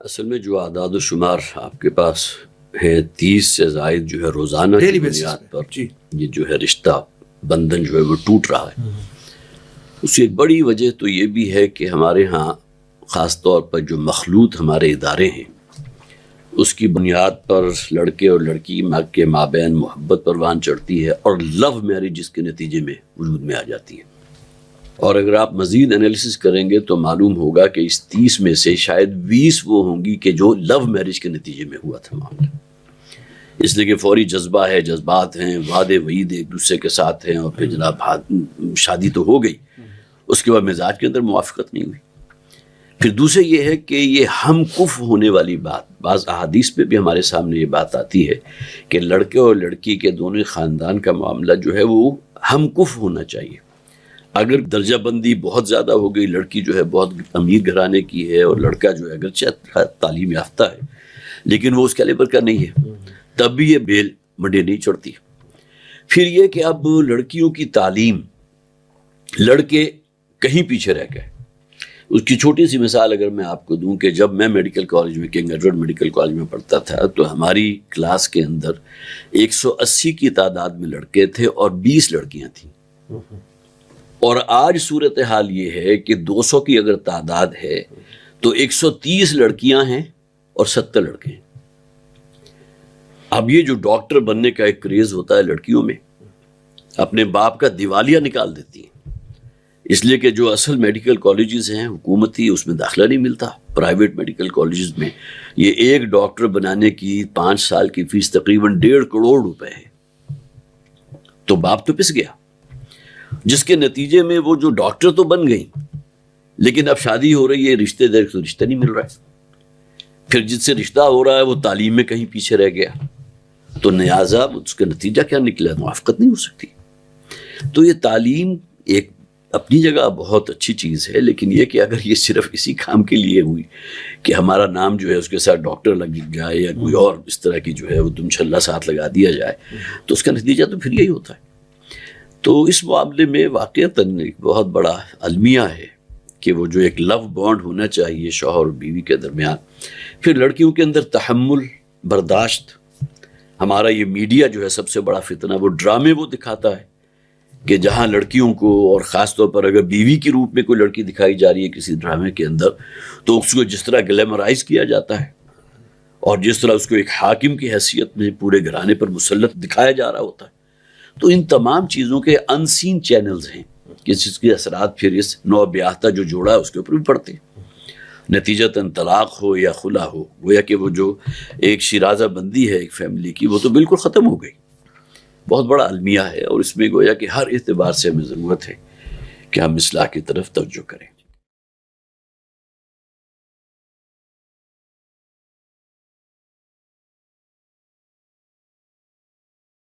اصل میں جو اعداد و شمار آپ کے پاس ہیں 30 سے زائد جو ہے روزانہ کی بنیاد پر یہ جو ہے رشتہ بندھن جو ہے وہ ٹوٹ رہا ہے، اس کی ایک بڑی وجہ تو یہ بھی ہے کہ ہمارے ہاں خاص طور پر جو مخلوط ہمارے ادارے ہیں اس کی بنیاد پر لڑکے اور لڑکی کے مابین محبت پروان چڑھتی ہے اور لو میرج جس کے نتیجے میں وجود میں آ جاتی ہے۔ اور اگر آپ مزید انالیسس کریں گے تو معلوم ہوگا کہ اس 30 میں سے شاید 20 وہ ہوں گی کہ جو لو میرج کے نتیجے میں ہوا تھا معاملہ، اس لیے کہ فوری جذبہ ہے، جذبات ہیں، وعدے وعید ایک دوسرے کے ساتھ ہیں، اور پھر جناب شادی تو ہو گئی، اس کے بعد مزاج کے اندر موافقت نہیں ہوئی۔ پھر دوسرے یہ ہے کہ یہ ہم کف ہونے والی بات، بعض احادیث پہ بھی ہمارے سامنے یہ بات آتی ہے کہ لڑکے اور لڑکی کے دونوں خاندان کا معاملہ جو ہے وہ ہم کف ہونا چاہیے۔ اگر درجہ بندی بہت زیادہ ہو گئی، لڑکی جو ہے بہت امیر گھرانے کی ہے اور لڑکا جو ہے اگرچہ تعلیم یافتہ ہے لیکن وہ اس کیلیبر کا نہیں ہے، تب بھی یہ بیل منڈے نہیں چڑھتی۔ پھر یہ کہ اب لڑکیوں کی تعلیم، لڑکے کہیں پیچھے رہ گئے۔ اس کی چھوٹی سی مثال اگر میں آپ کو دوں کہ جب میں میڈیکل کالج میں، کنگ ایڈورڈ میڈیکل کالج میں پڑھتا تھا تو ہماری کلاس کے اندر 180 کی تعداد میں لڑکے تھے اور 20 لڑکیاں تھیں، اور آج صورتحال یہ ہے کہ 200 کی اگر تعداد ہے تو 130 لڑکیاں ہیں اور 70 لڑکے ہیں۔ اب یہ جو ڈاکٹر بننے کا ایک کریز ہوتا ہے لڑکیوں میں، اپنے باپ کا دیوالیہ نکال دیتی ہیں، اس لیے کہ جو اصل میڈیکل کالجز ہیں حکومتی، اس میں داخلہ نہیں ملتا۔ پرائیویٹ میڈیکل کالجز میں یہ ایک ڈاکٹر بنانے کی 5 سال کی فیس تقریباً 1.5 کروڑ روپے ہے، تو باپ تو پس گیا، جس کے نتیجے میں وہ جو ڈاکٹر تو بن گئی لیکن اب شادی ہو رہی ہے، رشتے دار تو رشتہ نہیں مل رہا ہے، پھر جس سے رشتہ ہو رہا ہے وہ تعلیم میں کہیں پیچھے رہ گیا، تو لہٰذا اس کا نتیجہ کیا نکلا؟ موافقت نہیں ہو سکتی۔ تو یہ تعلیم ایک اپنی جگہ بہت اچھی چیز ہے، لیکن یہ کہ اگر یہ صرف اسی کام کے لیے ہوئی کہ ہمارا نام جو ہے اس کے ساتھ ڈاکٹر لگ جائے یا کوئی اور اس طرح کی جو ہے وہ دم چھلا ساتھ لگا دیا جائے، تو اس کا نتیجہ تو پھر یہی ہوتا ہے۔ تو اس معاملے میں واقعتاً ایک بہت بڑا المیہ ہے کہ وہ جو ایک لو بانڈ ہونا چاہیے شوہر اور بیوی کے درمیان، پھر لڑکیوں کے اندر تحمل، برداشت۔ ہمارا یہ میڈیا جو ہے سب سے بڑا فتنہ، وہ ڈرامے وہ دکھاتا ہے کہ جہاں لڑکیوں کو، اور خاص طور پر اگر بیوی کے روپ میں کوئی لڑکی دکھائی جا رہی ہے کسی ڈرامے کے اندر، تو اس کو جس طرح گلیمرائز کیا جاتا ہے اور جس طرح اس کو ایک حاکم کی حیثیت میں پورے گھرانے پر مسلط دکھایا جا رہا ہوتا ہے، تو ان تمام چیزوں کے ان سین چینلز ہیں کہ جس کے اثرات پھر اس نو بیاہتا جو جوڑا ہے اس کے اوپر بھی پڑتے ہیں۔ نتیجتاً طلاق ہو یا خلا ہو، گویا کہ وہ جو ایک شیرازہ بندی ہے ایک فیملی کی، وہ تو بالکل ختم ہو گئی۔ بہت بڑا المیہ ہے، اور اس میں گویا کہ ہر اعتبار سے ہمیں ضرورت ہے کہ ہم اصلاح کی طرف توجہ کریں۔